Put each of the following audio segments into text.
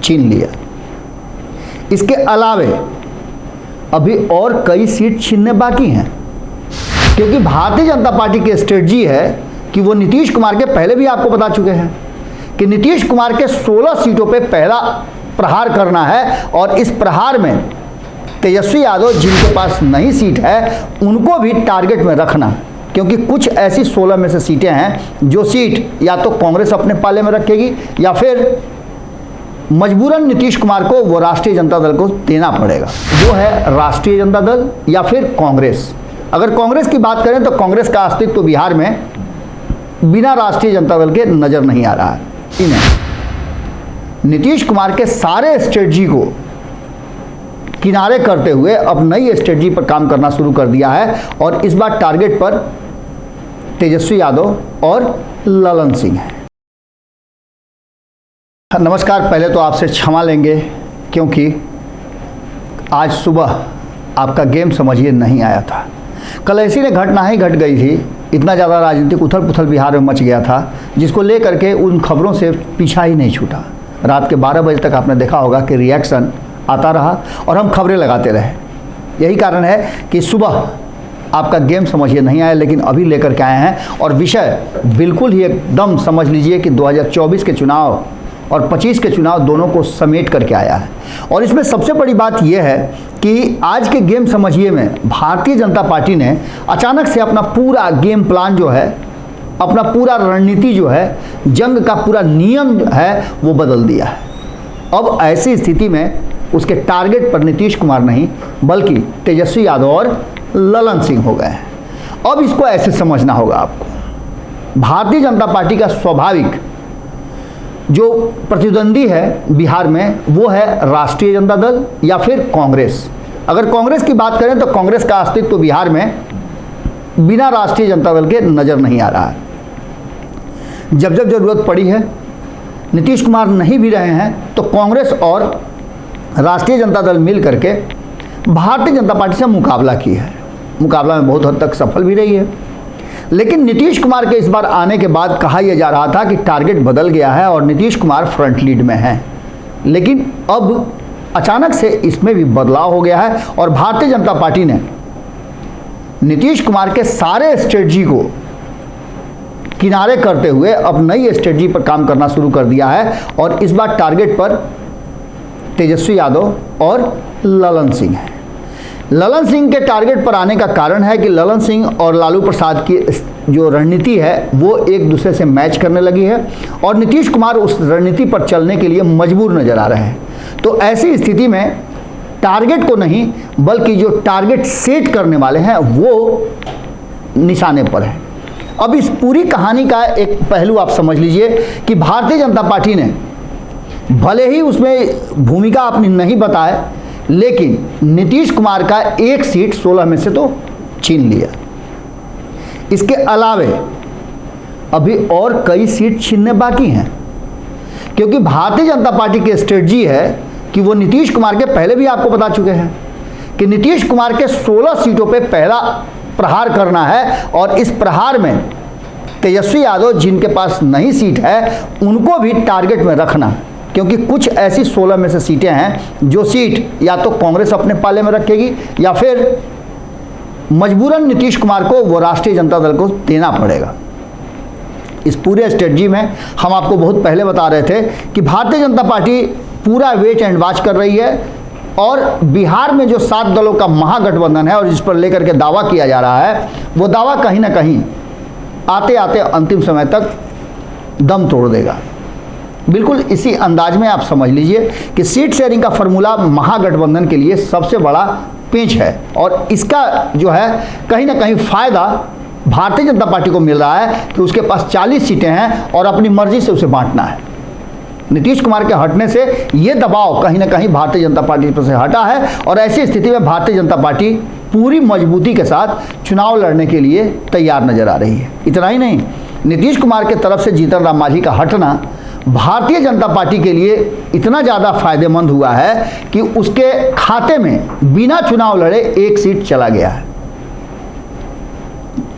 छीन लिया। इसके अलावे अभी और कई सीट छीनने बाकी हैं, क्योंकि भारतीय जनता पार्टी की स्ट्रेटजी है कि वो नीतीश कुमार के पहले भी आपको बता चुके हैं कि नीतीश कुमार के 16 सीटों पे पहला प्रहार करना है, और इस प्रहार में तेजस्वी यादव जिनके पास नई सीट है उनको भी टारगेट में रखना, क्योंकि कुछ ऐसी 16 में से सीटें हैं जो सीट या तो कांग्रेस अपने पाले में रखेगी या फिर मजबूरन नीतीश कुमार को वो राष्ट्रीय जनता दल को देना पड़ेगा। वो है राष्ट्रीय जनता दल या फिर कांग्रेस। अगर कांग्रेस की बात करें तो कांग्रेस का अस्तित्व बिहार में बिना राष्ट्रीय जनता दल के नजर नहीं आ रहा है। इन्हें नीतीश कुमार के सारे स्ट्रेटजी को किनारे करते हुए अब नई स्ट्रेटजी पर काम करना शुरू कर दिया है, और इस बार टारगेट पर तेजस्वी यादव और ललन सिंह है। नमस्कार, पहले तो आपसे क्षमा लेंगे क्योंकि आज सुबह आपका गेम समझिए नहीं आया था। कल ऐसी ने घटना ही घट गई थी, इतना ज़्यादा राजनीतिक उथल पुथल बिहार में मच गया था जिसको लेकर के उन खबरों से पीछा ही नहीं छूटा। रात के 12 बजे तक आपने देखा होगा कि रिएक्शन आता रहा और हम खबरें लगाते रहे। यही कारण है कि सुबह आपका गेम समझिए नहीं आया, लेकिन अभी लेकर के आए हैं, और विषय बिल्कुल ही एकदम समझ लीजिए कि 2024 के चुनाव और 25 के चुनाव दोनों को समेट करके आया है। और इसमें सबसे बड़ी बात यह है कि आज के गेम समझिए में भारतीय जनता पार्टी ने अचानक से अपना पूरा गेम प्लान जो है, अपना पूरा रणनीति जो है, जंग का पूरा नियम है वो बदल दिया है। अब ऐसी स्थिति में उसके टारगेट पर नीतीश कुमार नहीं बल्कि तेजस्वी यादव और ललन सिंह हो गए हैं। अब इसको ऐसे समझना होगा आपको, भारतीय जनता पार्टी का स्वाभाविक जो प्रतिद्वंदी है बिहार में वो है राष्ट्रीय जनता दल या फिर कांग्रेस। अगर कांग्रेस की बात करें तो कांग्रेस का अस्तित्व बिहार में बिना राष्ट्रीय जनता दल के नजर नहीं आ रहा है। जब जब जरूरत पड़ी है, नीतीश कुमार नहीं भी रहे हैं, तो कांग्रेस और राष्ट्रीय जनता दल मिल करके भारतीय जनता पार्टी से मुकाबला की है। मुकाबला में बहुत हद तक सफल भी रही है, लेकिन नीतीश कुमार के इस बार आने के बाद कहा यह जा रहा था कि टारगेट बदल गया है और नीतीश कुमार फ्रंट लीड में हैं। लेकिन अब अचानक से इसमें भी बदलाव हो गया है, और भारतीय जनता पार्टी ने नीतीश कुमार के सारे स्ट्रेटजी को किनारे करते हुए अब नई स्ट्रेटजी पर काम करना शुरू कर दिया है, और इस बार टारगेट पर तेजस्वी यादव और ललन सिंह है। ललन सिंह के टारगेट पर आने का कारण है कि ललन सिंह और लालू प्रसाद की जो रणनीति है वो एक दूसरे से मैच करने लगी है, और नीतीश कुमार उस रणनीति पर चलने के लिए मजबूर नजर आ रहे हैं। तो ऐसी स्थिति में टारगेट को नहीं बल्कि जो टारगेट सेट करने वाले हैं वो निशाने पर है। अब इस पूरी कहानी का एक पहलू आप समझ लीजिए कि भारतीय जनता पार्टी ने भले ही उसमें भूमिका अपनी नहीं बताए, लेकिन नीतीश कुमार का एक सीट 16 में से तो छीन लिया। इसके अलावे अभी और कई सीट छीनने बाकी हैं, क्योंकि भारतीय जनता पार्टी की स्ट्रेटजी है कि वो नीतीश कुमार के पहले भी आपको बता चुके हैं कि नीतीश कुमार के 16 सीटों पे पहला प्रहार करना है, और इस प्रहार में तेजस्वी यादव जिनके पास नई सीट है उनको भी टारगेट में रखना, क्योंकि कुछ ऐसी 16 में से सीटें हैं जो सीट या तो कांग्रेस अपने पाले में रखेगी या फिर मजबूरन नीतीश कुमार को वो राष्ट्रीय जनता दल को देना पड़ेगा। इस पूरे स्ट्रेटजी में हम आपको बहुत पहले बता रहे थे कि भारतीय जनता पार्टी पूरा वेट एंड वॉच कर रही है, और बिहार में जो 7 दलों का महागठबंधन है और जिस पर लेकर के दावा किया जा रहा है वो दावा कहीं ना कहीं आते आते अंतिम समय तक दम तोड़ देगा। बिल्कुल इसी अंदाज में आप समझ लीजिए कि सीट शेयरिंग का फॉर्मूला महागठबंधन के लिए सबसे बड़ा पेंच है, और इसका जो है कहीं ना कहीं फ़ायदा भारतीय जनता पार्टी को मिल रहा है कि उसके पास 40 सीटें हैं और अपनी मर्जी से उसे बांटना है। नीतीश कुमार के हटने से ये दबाव कहीं ना कहीं भारतीय जनता पार्टी पर से हटा है, और ऐसी स्थिति में भारतीय जनता पार्टी पूरी मजबूती के साथ चुनाव लड़ने के लिए तैयार नजर आ रही है। इतना ही नहीं, नीतीश कुमार के तरफ से जीतन राम मांझी का हटना भारतीय जनता पार्टी के लिए इतना ज़्यादा फायदेमंद हुआ है कि उसके खाते में बिना चुनाव लड़े एक सीट चला गया है।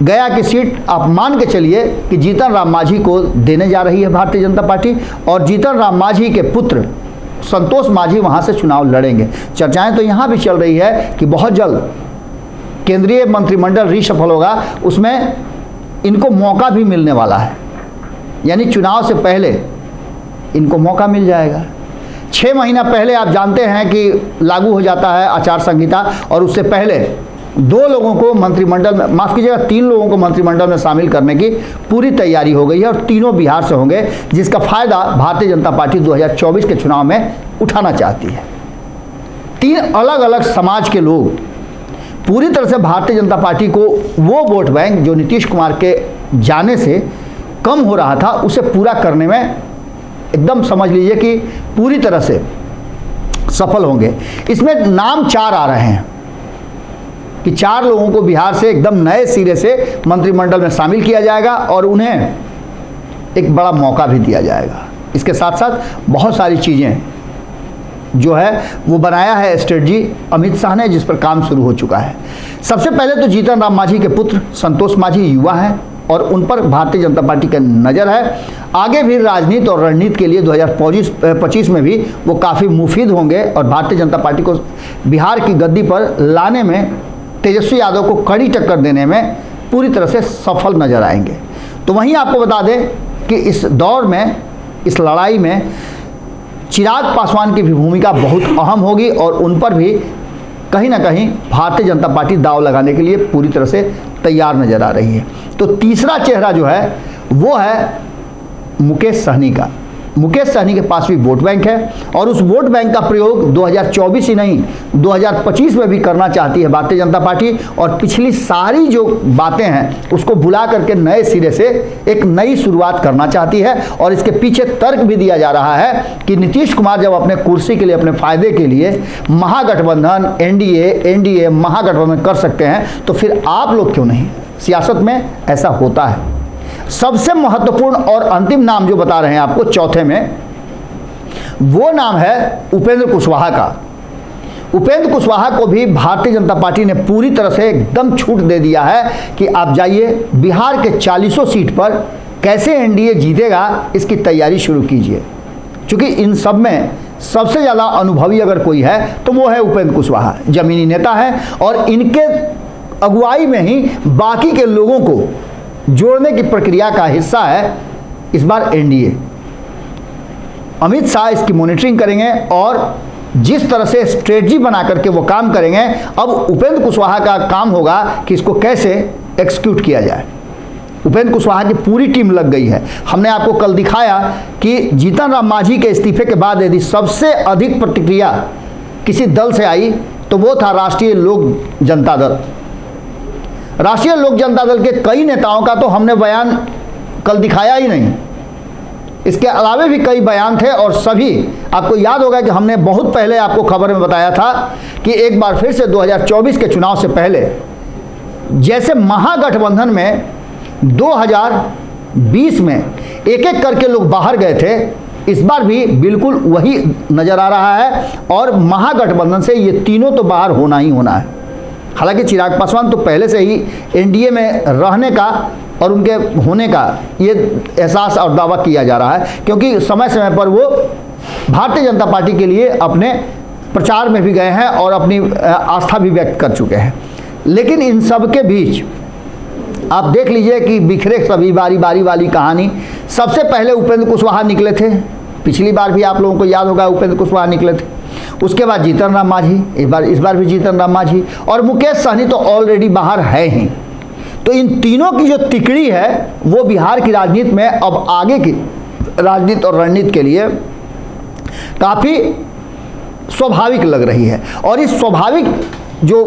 गया की सीट आप मान के चलिए कि जीतन राम मांझी को देने जा रही है भारतीय जनता पार्टी, और जीतन राम मांझी के पुत्र संतोष मांझी वहाँ से चुनाव लड़ेंगे। चर्चाएं तो यहाँ भी चल रही है कि बहुत जल्द केंद्रीय मंत्रिमंडल रीशफल होगा, उसमें इनको मौका भी मिलने वाला है, यानी चुनाव से पहले इनको मौका मिल जाएगा। 6 महीना पहले आप जानते हैं कि लागू हो जाता है आचार संहिता, और उससे पहले 2 लोगों को मंत्रिमंडल में, माफ़ कीजिएगा 3 लोगों को मंत्रिमंडल में शामिल करने की पूरी तैयारी हो गई है, और तीनों बिहार से होंगे, जिसका फ़ायदा भारतीय जनता पार्टी 2024 के चुनाव में उठाना चाहती है। 3 अलग अलग समाज के लोग पूरी तरह से भारतीय जनता पार्टी को वो वोट बैंक जो नीतीश कुमार के जाने से कम हो रहा था, उसे पूरा करने में एकदम समझ लीजिए कि पूरी तरह से सफल होंगे। इसमें नाम 4 आ रहे हैं कि 4 लोगों को बिहार से एकदम नए सिरे से मंत्रिमंडल में शामिल किया जाएगा और उन्हें एक बड़ा मौका भी दिया जाएगा। इसके साथ साथ बहुत सारी चीज़ें जो है वो बनाया है स्ट्रेटजी अमित शाह ने, जिस पर काम शुरू हो चुका है। सबसे पहले तो जीतन राम मांझी के पुत्र संतोष मांझी युवा हैं और उन पर भारतीय जनता पार्टी का नज़र है। आगे भी राजनीति और रणनीति के लिए 2025 में भी वो काफ़ी मुफीद होंगे और भारतीय जनता पार्टी को बिहार की गद्दी पर लाने में, तेजस्वी यादव को कड़ी टक्कर देने में पूरी तरह से सफल नजर आएंगे। तो वहीं आपको बता दें कि इस दौर में, इस लड़ाई में चिराग पासवान की भी भूमिका बहुत अहम होगी और उन पर भी कहीं ना कहीं भारतीय जनता पार्टी दांव लगाने के लिए पूरी तरह से तैयार नजर आ रही है। तो तीसरा चेहरा जो है वो है मुकेश सहनी का। मुकेश सहनी के पास भी वोट बैंक है और उस वोट बैंक का प्रयोग 2024 ही नहीं 2025 में भी करना चाहती है भारतीय जनता पार्टी, और पिछली सारी जो बातें हैं उसको भुला करके नए सिरे से एक नई शुरुआत करना चाहती है। और इसके पीछे तर्क भी दिया जा रहा है कि नीतीश कुमार जब अपने कुर्सी के लिए, अपने फायदे के लिए महागठबंधन, एनडीए महागठबंधन कर सकते हैं, तो फिर आप लोग क्यों नहीं? सियासत में ऐसा होता है। सबसे महत्वपूर्ण और अंतिम नाम जो बता रहे हैं आपको चौथे में, वो नाम है उपेंद्र कुशवाहा का। उपेंद्र कुशवाहा को भी भारतीय जनता पार्टी ने पूरी तरह से एकदम छूट दे दिया है कि आप जाइए बिहार के 40 सीट पर कैसे एनडीए जीतेगा इसकी तैयारी शुरू कीजिए, क्योंकि इन सब में सबसे ज़्यादा अनुभवी अगर कोई है तो वो है उपेंद्र कुशवाहा। जमीनी नेता है और इनके अगुवाई में ही बाकी के लोगों को जोड़ने की प्रक्रिया का हिस्सा है इस बार एनडीए। अमित शाह इसकी मॉनिटरिंग करेंगे और जिस तरह से स्ट्रेटजी बना करके वो काम करेंगे, अब उपेंद्र कुशवाहा का काम होगा कि इसको कैसे एक्सिक्यूट किया जाए। उपेंद्र कुशवाहा की पूरी टीम लग गई है। हमने आपको कल दिखाया कि जीतन राम मांझी के इस्तीफे के बाद यदि सबसे अधिक प्रतिक्रिया किसी दल से आई तो वो था राष्ट्रीय लोक जनता दल। राष्ट्रीय लोक जनता दल के कई नेताओं का तो हमने बयान कल दिखाया ही नहीं, इसके अलावे भी कई बयान थे और सभी, आपको याद होगा कि हमने बहुत पहले आपको खबर में बताया था कि एक बार फिर से 2024 के चुनाव से पहले जैसे महागठबंधन में 2020 में एक एक करके लोग बाहर गए थे, इस बार भी बिल्कुल वही नज़र आ रहा है और महागठबंधन से ये तीनों तो बाहर होना ही होना है। हालांकि चिराग पासवान तो पहले से ही एनडीए में रहने का और उनके होने का ये एहसास और दावा किया जा रहा है, क्योंकि समय समय पर वो भारतीय जनता पार्टी के लिए अपने प्रचार में भी गए हैं और अपनी आस्था भी व्यक्त कर चुके हैं। लेकिन इन सब के बीच आप देख लीजिए कि बिखरे सभी बारी बारी वाली कहानी। सबसे पहले उपेंद्र कुशवाहा निकले थे, पिछली बार भी आप लोगों को याद होगा उपेंद्र कुशवाहा निकले थे। उसके बाद जीतन राम मांझी, इस बार भी जीतन राम मांझी, और मुकेश सहनी तो ऑलरेडी बाहर है ही। तो इन तीनों की जो तिकड़ी है वो बिहार की राजनीति में अब आगे की राजनीति और रणनीति के लिए काफ़ी स्वाभाविक लग रही है। और इस स्वाभाविक जो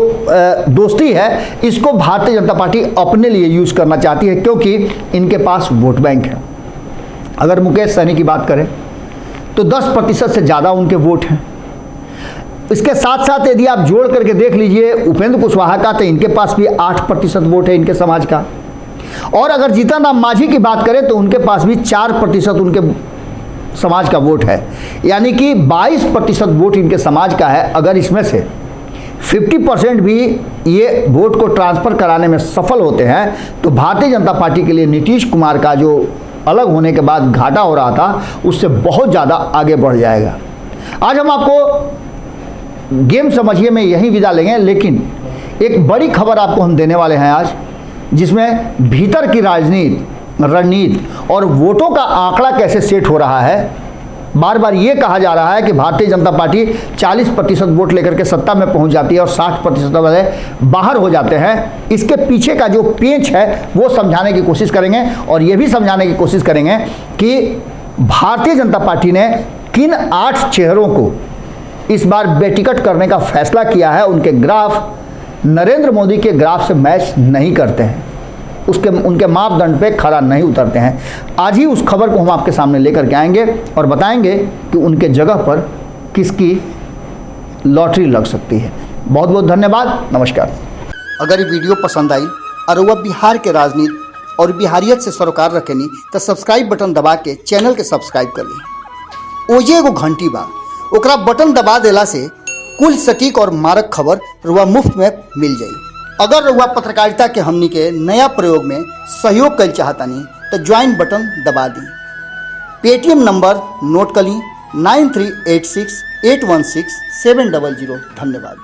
दोस्ती है इसको भारतीय जनता पार्टी अपने लिए यूज़ करना चाहती है, क्योंकि इनके पास वोट बैंक है। अगर मुकेश सहनी की बात करें तो 10% से ज़्यादा उनके वोट हैं। इसके साथ साथ यदि आप जोड़ करके देख लीजिए उपेंद्र कुशवाहा का, तो इनके पास भी 8% वोट है इनके समाज का। और अगर जीतन राम मांझी की बात करें तो उनके पास भी 4% उनके समाज का वोट है, यानी कि 22% वोट इनके समाज का है। अगर इसमें से 50% भी ये वोट को ट्रांसफ़र कराने में सफल होते हैं तो भारतीय जनता पार्टी के लिए नीतीश कुमार का जो अलग होने के बाद घाटा हो रहा था उससे बहुत ज़्यादा आगे बढ़ जाएगा। आज हम आपको गेम समझिए में यही विदा लेंगे, लेकिन एक बड़ी खबर आपको हम देने वाले हैं आज, जिसमें भीतर की राजनीति, रणनीति और वोटों का आंकड़ा कैसे सेट हो रहा है। बार बार ये कहा जा रहा है कि भारतीय जनता पार्टी 40% वोट लेकर के सत्ता में पहुंच जाती है और 60% वाले बाहर हो जाते हैं। इसके पीछे का जो पेंच है वो समझाने की कोशिश करेंगे और ये भी समझाने की कोशिश करेंगे कि भारतीय जनता पार्टी ने किन 8 चेहरों को इस बार बेटिकट करने का फैसला किया है। उनके ग्राफ नरेंद्र मोदी के ग्राफ से मैच नहीं करते हैं, उनके मापदंड पे खरा नहीं उतरते हैं। आज ही उस खबर को हम आपके सामने लेकर के आएंगे और बताएंगे कि उनके जगह पर किसकी लॉटरी लग सकती है। बहुत बहुत धन्यवाद, नमस्कार। अगर ये वीडियो पसंद आई और वह बिहार के राजनीति और बिहारियत से सरोकार रखेनी तो सब्सक्राइब बटन दबा के चैनल के सब्सक्राइब कर ली। ओजे एगो घंटी बा, ओकरा बटन दबा देला से कुल सटीक और मारक खबर रुआ मुफ्त में मिल जाई। अगर रुआ पत्रकारिता के हमनी के नया प्रयोग में सहयोग कर चाहतानी तो ज्वाइन बटन दबा दी। पेटीएम नंबर नोट कर ली 9386816700। धन्यवाद।